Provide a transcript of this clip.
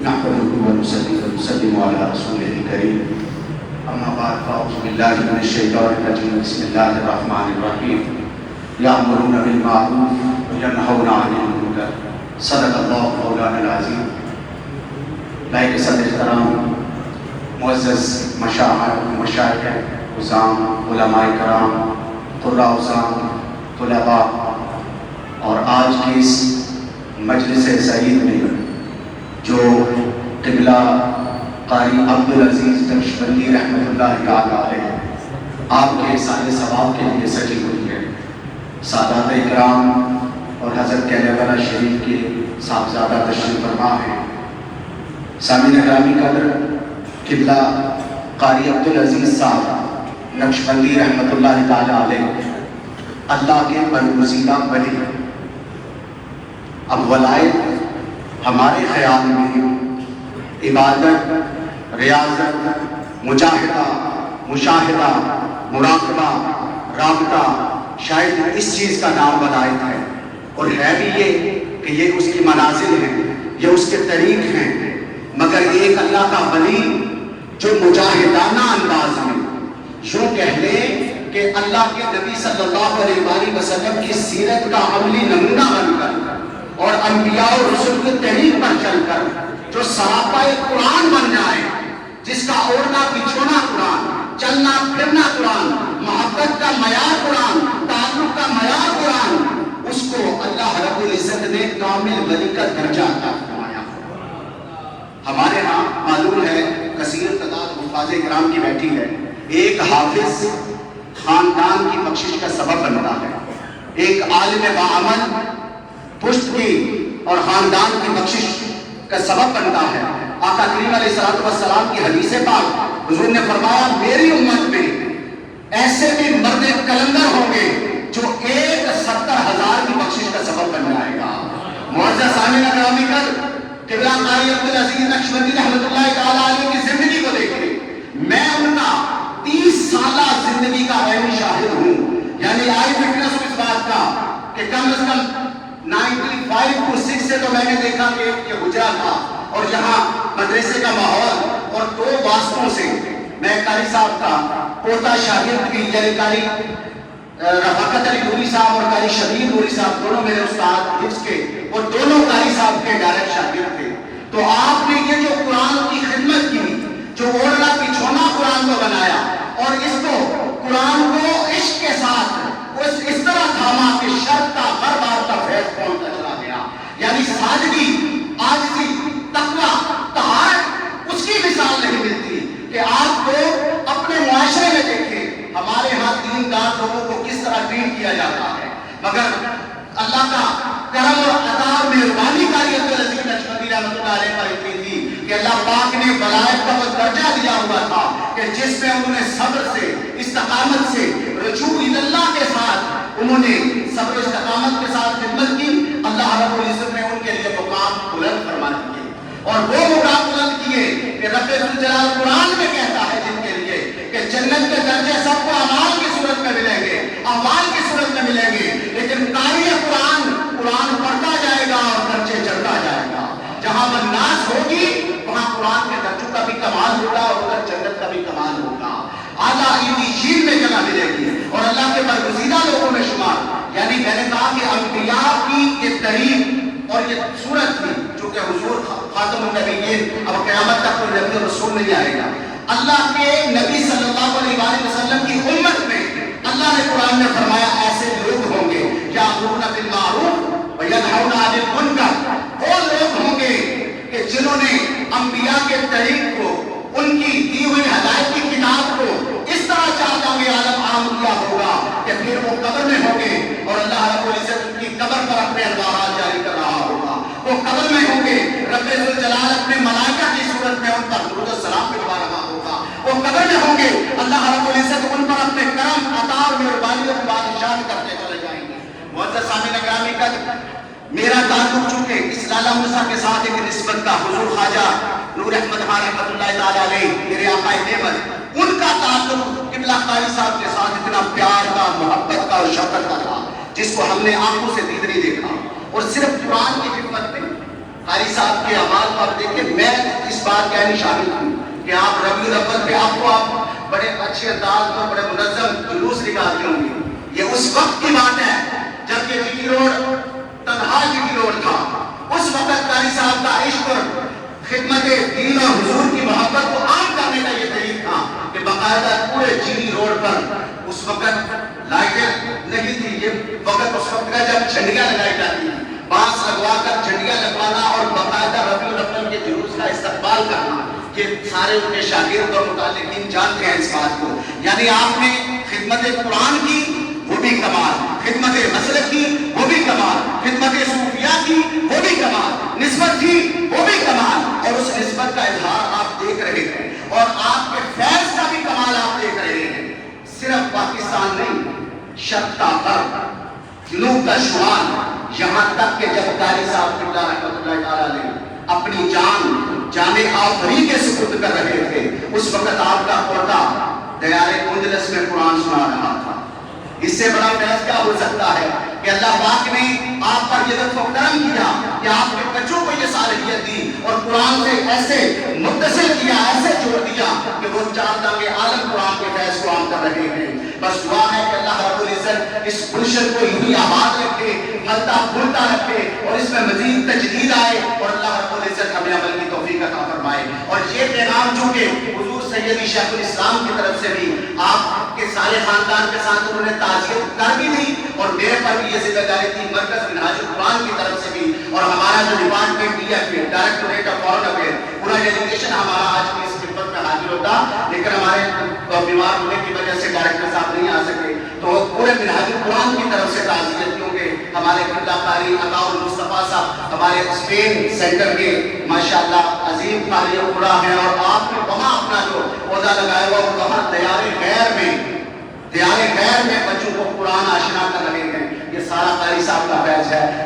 نحمده ونصلي ونسلم على رسوله الكريم أما بعد فأعوذ بالله من الشيطان الرجيم بسم الله الرحمن الرحيم يأمرون بالمعروف وينهون عن المنكر صدق الله مولانا العظيم. لائق صدر احترام معزز مشائخ عظام علماء کرام قراء عظام طلباء اور آج کی اس مجلس سعید میں جو قبلہ قاری عبدالعزیز نقشبندی رحمۃ اللہ تعالی علیہ آپ کے سارے ثواب کے لیے سجی ہوئی ہے. سادات اکرام اور حضرت کہنے والا شریف کے صاحبزادہ تشریف فرما ہے. سامعین گرامی قدر قبلہ قاری عبدالعزیز صاحب نقشبندی رحمۃ اللہ تعالی علیہ اللہ کے برگزیدہ ولی. اب ولایت ہمارے خیال میں عبادت، ریاضت، مشاہدہ، مراقبہ، رابطہ، شاید اس چیز کا نام ولایت ہے. اور ہے بھی یہ کہ یہ اس کی منازل ہیں، یہ اس کے طریق ہیں. مگر ایک اللہ کا ولی جو مجاہدانہ انداز میں یوں کہہ لے کہ اللہ کے نبی صلی اللہ علیہ وآلہ وسلم کی سیرت کا عملی نمونہ بن کر اور انبیاء اور رسول کے طریق پر چل کر جو سراپا قرآن بن جائے، جس کا اوڑھنا بچھونا قرآن، چلنا پھرنا قرآن، محبت کا معیار قرآن، تعلق کا معیار قرآن، اس کو اللہ رب العزت نے کامل ولی کا درجہ عطا فرمایا. ہمارے ہاں معلوم ہے کثیر تعداد حفاظ کرام کی بیٹھی ہے. ایک حافظ خاندان کی بخشش کا سبب بنتا ہے، ایک عالم باعمل پشت کی اور خاندان کی بخشش کا سبب بنتا ہے. آقا کریم علیہ السلام کی حدیث پاک حضور نے فرمایا میری امت میں ایسے بھی مرد کلندر ہوں گے جو 70,000 کی بخشش کا سبب بن جائے گا. معزز سامعین گرامی قبلہ قاری عبدالعزیز نقشبندی رحمۃ اللہ تعالی علیہ کی زندگی کو دیکھیں. میں ان کا 30 سالہ زندگی کا عینی شاہد ہوں. یعنی آئی وٹنس اس بات کا کہ کم از کم 95 to 6 سے تو میں نے دیکھا کہ یہ حجرہ تھا اور یہاں مدرسے کا ماحول. اور 2 واسطوں سے میں قاری صاحب کا پوتا شاگرد بھی، یعنی قاری رفاقت علی نوری صاحب اور قاری شبیر نوری صاحب دونوں میرے استاد حفظ کے اور دونوں قاری صاحب کے ڈائریکٹ شاگرد تھے. تو آپ نے یہ جو قرآن کی خدمت کی، جو اوڑھنا بچھونا قرآن کو بنایا اور اس کو قرآن کو عشق کے ساتھ اس طرح تھاما کہ شرط کا ہر بار کا فیض پہنچتا چلا گیا. یعنی سادگی، عاجزی، تقویٰ، طہارت اس کی مثال نہیں ملتی کہ آپ کو اپنے معاشرے میں دیکھیں. ہمارے ہاں دیندار لوگوں کو کس طرح ٹریٹ کیا جاتا ہے، مگر اللہ کا کرم اور عطا اور مہربانی قاری عبدالعزیز نقشبندی رحمۃ اللہ علیہ پر اتنی تھی کہ اللہ پاک نے ولایت کا وہ درجہ دیا ہوا تھا کہ جس میں انہوں نے صبر سے، استقامت سے، رجوع اللہ کے ساتھ انہوں نے صبر و استقامت کے ساتھ خدمت کی. اللہ رب العزت نے ان کے لیے مقام بلند فرما دیے اور وہ مقام بلند کیے کہ رب ذوالجلال قرآن میں کہتا ہے جن کے لیے کہ جنت کے درجے سب کو اعمال کی صورت میں ملیں گے، اعمال کی صورت میں ملیں گے، لیکن قاری قرآن پڑھتا جائے گا اور درجے چڑھتا جائے گا. جہاں بناس ہوگی وہاں قرآن کے درجوں کا بھی کمال ہوگا اور ادھر جنت کا بھی کمال ہوگا. اعلیٰ علیین میں جگہ ملے گی اور اللہ کے برگزیدہ لوگوں میں شمار. یعنی میں نے کہا کہ انبیاء کی یہ تحریر اور یہ صورت تھی جو کہ حضور خاتم النبیین، اب قیامت تک کوئی نبی رسول نہیں آئے گا. اللہ کے نبی صلی اللہ علیہ وآلہ وسلم کی امت میں اللہ نے قرآن میں فرمایا ایسے لوگ ہوں گے یأمرون بالمعروف وینہون عن المنکر. وہ لوگ ہوں گے کہ جنہوں نے انبیاء کے طریق کو، ان کی دی ہوئی ہدایت کی کتاب کو اس طرح چاہتا میں عالم عام کیا ہوگا کہ پھر وہ قبر میں ہوں گے اور اللہ رب العزت ان کی قبر پر اپنے انوارات جاری کر رہا ہوگا. وہ قبر میں ہوں گے، رب ذوالجلال اپنے ملائکہ کی صورت میں ان پر درود و سلام بھجوا رہا ہوگا. وہ قبر میں ہوں گے، اللہ رب العزت ان پر اپنے کرم، عطا اور مہربانی اور بادشاہ کرتے چلے جائیں گے. معزز سامعین گرامی میرا تعلق چونکہ اس لالا موسیٰ کے ساتھ ایک نسبت کا حضور خواجہ نور احمد خان رحمۃ اللہ تعالی علیہ میرے آقا نعمت، ان کا تعلق قبلہ قاری صاحب کے ساتھ اتنا پیار کا، محبت کا اور شفقت کا تھا جس کو ہم نے آنکھوں سے دید نہیں دیکھا. اور صرف قرآن کی خدمت میں قاری صاحب کے اعمال کو آپ دیکھیں. میں اس بات کا نہیں شامل ہوں کہ آپ ربیع الاول پہ آپ بڑے اچھے انداز میں بڑے منظم جلوس نکالتے ہوں گے. یہ اس وقت کی بات ہے جب یہ جی ٹی روڈ تنہا جی ٹی روڈ تھا. اس وقت قاری صاحب کا عشق اور خدمت دین اور حضور کی محبت کو عام کرنے کا یہ طریقہ تھا کہ باقاعدہ پورے جی ٹی روڈ پر اس وقت لائٹیں نہیں تھی. یہ وقت اس وقت کا جب جھنڈیاں لگائی جاتی ہیں, بانس لگوا کر جھنڈیاں لگوانا اور باقاعدہ ربیع الاول کے جلوس کا استقبال کرنا, یہ سارے ان کے شاگرد اور متعلقین جانتے ہیں اس بات کو. یعنی آپ نے خدمت قرآن کی وہ بھی کمال, خدمت مسلک کی وہ بھی کمال, خدمت صوفیہ کی وہ بھی کمال, نسبت کی وہ بھی کمال, اور اس نسبت کا اظہار آپ دیکھ رہے ہیں اور آپ کے فیض کا بھی کمال آپ دیکھ رہے ہیں. صرف پاکستان نہیں, شرق تا غرب, جنوب تا شمال, یہاں تک کہ جب قاری صاحب قبلہ رحمۃ اللہ تعالیٰ علیہ اپنی جان آفری کے سپرد کر رہے تھے, اس وقت آپ کا پوتا دیار اندلس میں قرآن سنا رہا تھا. اس سے بڑا فیض کیا ہو سکتا ہے کہ اللہ پاک نے آپ پر یہ لطف و کرم کیا کہ آپ کے بچوں کو یہ صالحیت دی اور قرآن سے ایسے متصل کیا, ایسے جوڑ دیا کہ وہ 4 دانگے عالم قرآن کے فیض کو عام کر رہے ہیں. بس دعا ہے کہ اللہ رب العزت اس گلشن کو یوں ہی آباد رکھے, پھلتا پھولتا رکھے, اور اس میں مزید تجدید آئے, اور اللہ رب العزت ہمیں عمل کی توفیق عطا فرمائے. اور یہ پیغام چونکہ حضور سیدی شیخ الاسلام کی طرف سے بھی آپ کے سارے خاندان کے ساتھ انہوں نے تعزیت کر بھی دی, اور میرے پر بھی یہ ذمہ داری تھی مرکز منہاج القرآن کی طرف سے بھی, اور ہمارا جو department directorate of foreign affair پورا ڈیلیگیشن ہمارا آج کی اس خدمت میں حاضر ہوتا, لیکن ہمارے بیمار ہونے کی وجہ سے ڈائریکٹر صاحب نہیں آ سکے. تو پورے منہاج القرآن کی طرف سے تعزیت, کیونکہ ہمارے قبلہ قاری عطاء المصطفیٰ صاحب ہمارے اسپین سینٹر کے ماشاءاللہ عظیم قاری القرآن ہیں, اور آپ نے وہاں اپنا جو عہدہ لگایا ہوا وہاں دیار غیر میں بچوں کو قرآن آشنا کر رہے ہیں. یہ سارا قاری صاحب کا فیض ہے.